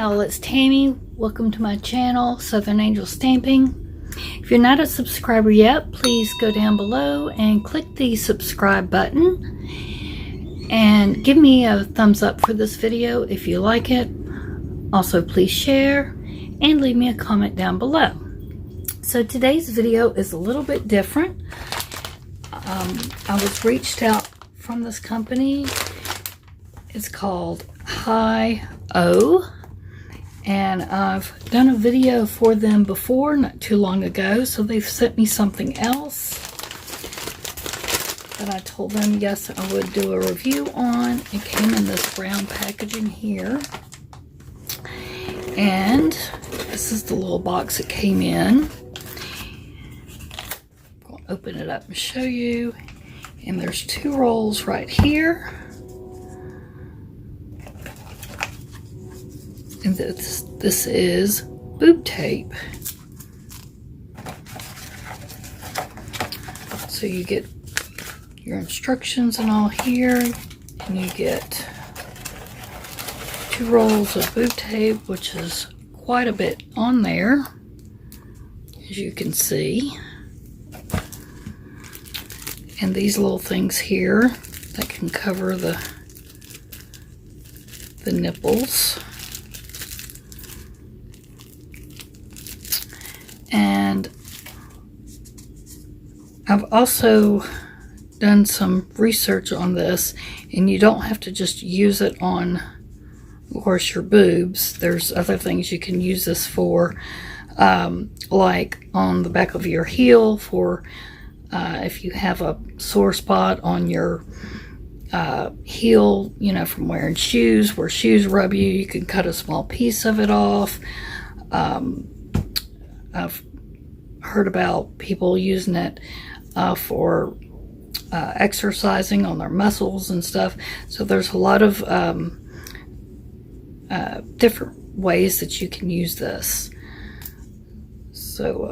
y'all, it's Tammy. Welcome to my channel, Southern Angel Stamping. If you're not a subscriber yet, please go down below and click the subscribe button. And give me a thumbs up for this video if you like it. Also, please share and leave me a comment down below. So today's video is a little bit different. I was reached out from this company. It's called HighOh, and I've done a video for them before, not too long ago, so they've sent me something else that I told them yes I would do a review on. It came in this brown packaging here, and this is the little box it came in. I'm going to open it up and show you, and there's 2 rolls right here. And this is boob tape. So you get your instructions and all here, and you get 2 rolls of boob tape, which is quite a bit on there, as you can see. And these little things here that can cover the nipples. And I've also done some research on this, and you don't have to just use it on, of course, your boobs. There's other things you can use this for, like on the back of your heel for if you have a sore spot on your heel, you know, from wearing shoes, where shoes rub you, you can cut a small piece of it off. I've heard about people using it for exercising on their muscles and stuff. So there's a lot of different ways that you can use this. So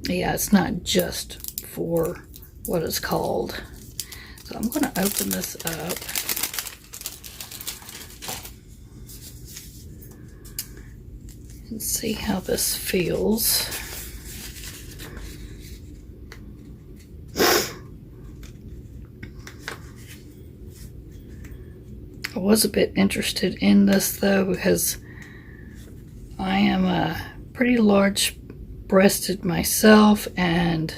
yeah, it's not just for what it's called. So I'm going to open this up. And see how this feels. I was a bit interested in this though, because I am a pretty large breasted myself, and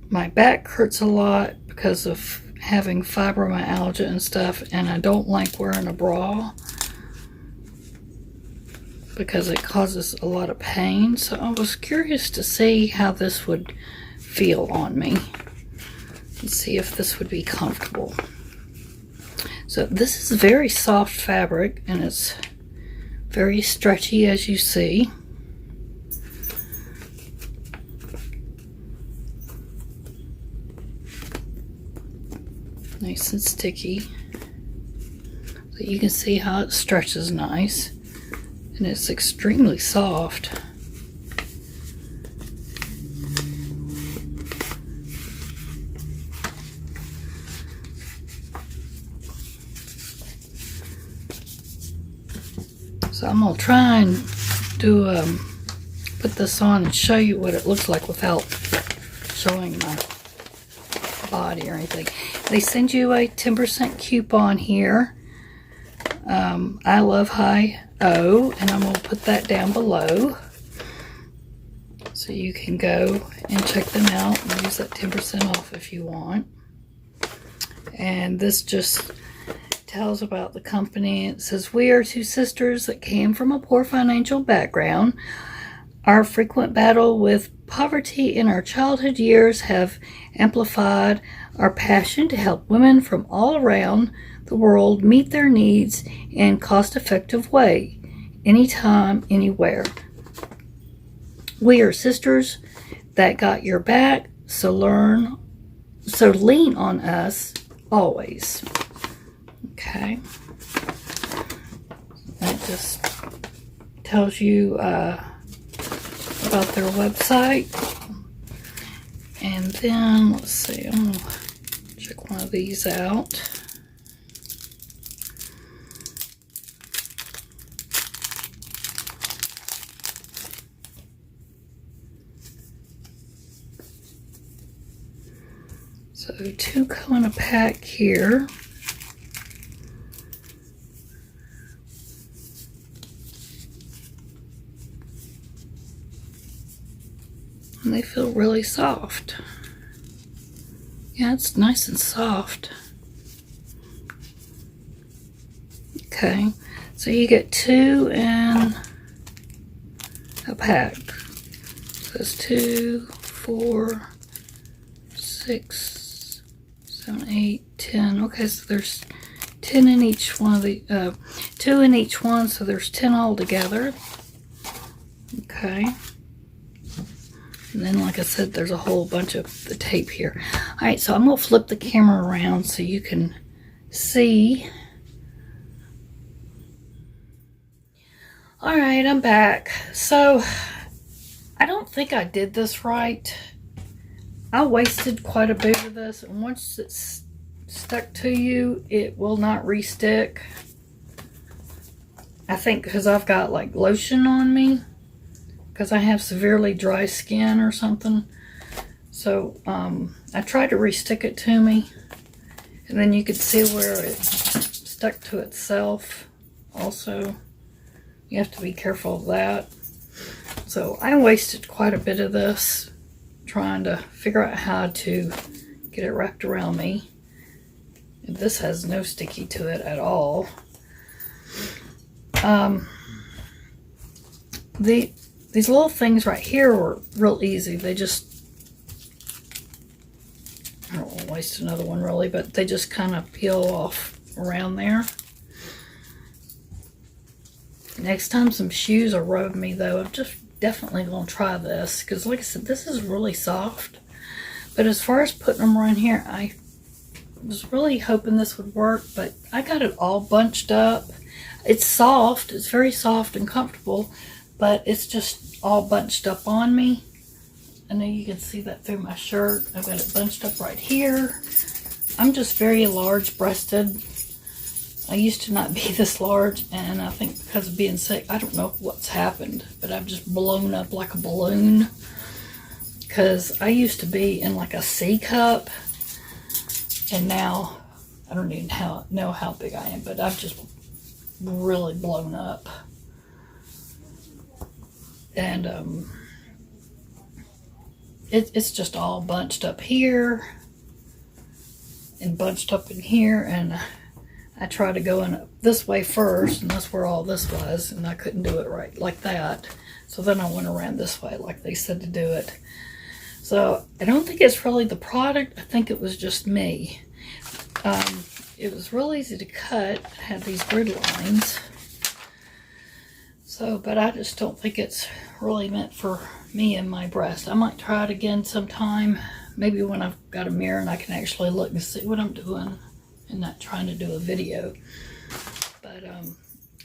my back hurts a lot because of having fibromyalgia and stuff, and I don't like wearing a bra because it causes a lot of pain. So I was curious to see how this would feel on me and see if this would be comfortable. So this is very soft fabric, and it's very stretchy, as you see. Nice and sticky. So you can see how it stretches nice. And it's extremely soft. So I'm going to try and do put this on and show you what it looks like without showing my body or anything. They send you a 10% coupon here. I love HighOh, and I'm going to put that down below so you can go and check them out and use that 10% off if you want. And this just tells about the company. It says, "We are 2 sisters that came from a poor financial background. Our frequent battle with poverty in our childhood years have amplified our passion to help women from all around the world meet their needs in cost-effective way, anytime, anywhere. We are sisters that got your back, so lean on us always." Okay. That just tells you about their website. And then, let's see, I'm going to check one of these out. So 2 go in a pack here. And they feel really soft. Yeah, it's nice and soft. Okay, so you get 2 in a pack. So it's 2, 4, 6, 7, 8, 10. Okay, so there's 10 in each one of the, 2 in each one, so there's 10 all together. Okay. And then, like I said, there's a whole bunch of the tape here. All right, so I'm going to flip the camera around so you can see. All right, I'm back. So, I don't think I did this right. I wasted quite a bit of this, and once it's stuck to you, it will not re-stick. I think because I've got like lotion on me, because I have severely dry skin or something. So I tried to re-stick it to me, and then you could see where it stuck to itself also. You have to be careful of that. So I wasted quite a bit of this trying to figure out how to get it wrapped around me. And this has no sticky to it at all. These little things right here were real easy. They just, I don't want to waste another one really, but they just kind of peel off around there. Next time some shoes are rubbing me though, I'm just definitely going to try this, because like I said, this is really soft. But as far as putting them around here, I was really hoping this would work, but I got it all bunched up. It's soft, it's very soft and comfortable, but it's just all bunched up on me. I know you can see that through my shirt. I've got it bunched up right here. I'm just very large breasted. I used to not be this large, and I think because of being sick, I don't know what's happened, but I've just blown up like a balloon. Because I used to be in like a C cup, and now I don't even know how big I am, but I've just really blown up. And it's just all bunched up here and bunched up in here, and I tried to go in this way first, and that's where all this was, and I couldn't do it right like that. So then I went around this way like they said to do it. So I don't think it's really the product. I think it was just me. It was real easy to cut. It had these grid lines. So, but I just don't think it's really meant for me and my breast. I might try it again sometime. Maybe when I've got a mirror and I can actually look and see what I'm doing and not trying to do a video. But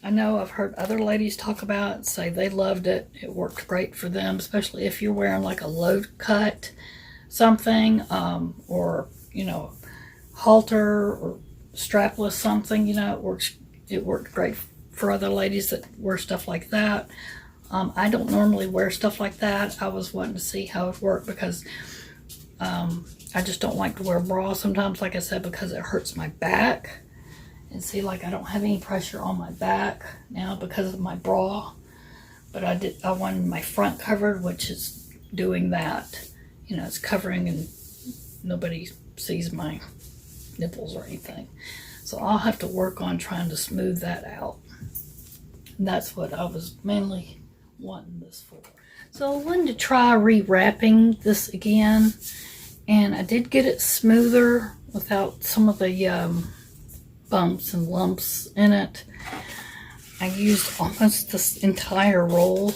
I know I've heard other ladies talk about it, say they loved it. It worked great for them, especially if you're wearing like a low cut something, or, you know, halter or strapless something, you know, it worked great for other ladies that wear stuff like that. I don't normally wear stuff like that. I was wanting to see how it worked, because I just don't like to wear a bra sometimes, like I said, because it hurts my back. And see, like, I don't have any pressure on my back now because of my bra. But I wanted my front covered, which is doing that. You know, it's covering and nobody sees my nipples or anything. So I'll have to work on trying to smooth that out. And that's what I was mainly wanting this for. So I wanted to try rewrapping this again. And I did get it smoother without some of the bumps and lumps in it. I used almost this entire roll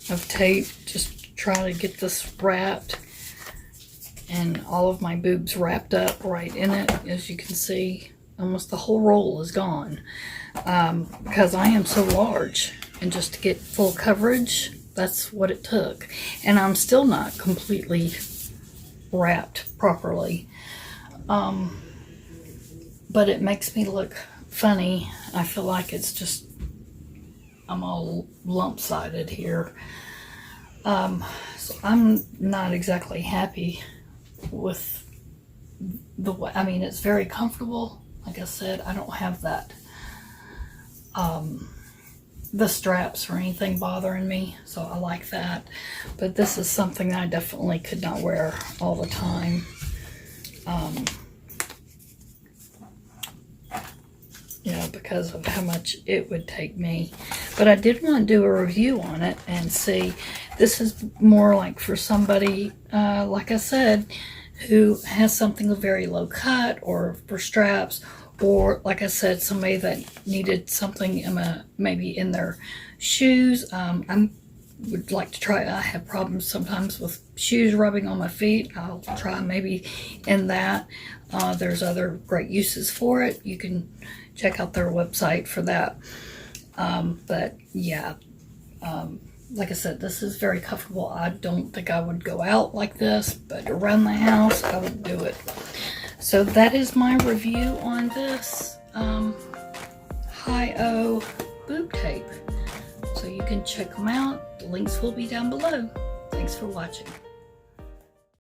of tape just to try to get this wrapped, and all of my boobs wrapped up right in it. As you can see, almost the whole roll is gone, because I am so large, and just to get full coverage, that's what it took. And I'm still not completely wrapped properly. But it makes me look funny. I feel like it's just, I'm all lump-sided here. So I'm not exactly happy with the way, I mean, it's very comfortable. Like I said, I don't have that, the straps or anything bothering me, so I like that. But this is something that I definitely could not wear all the time. You know, because of how much it would take me. But I did want to do a review on it and see. This is more like for somebody, like I said, who has something very low cut, or for straps, or like I said, somebody that needed something maybe in their shoes. I would like to try. I have problems sometimes with shoes rubbing on my feet. I'll try maybe in that. There's other great uses for it. You can check out their website for that. But yeah, like I said, this is very comfortable. I don't think I would go out like this, but around the house, I would do it. So that is my review on this HighOh boob tape. So you can check them out. The links will be down below. Thanks for watching.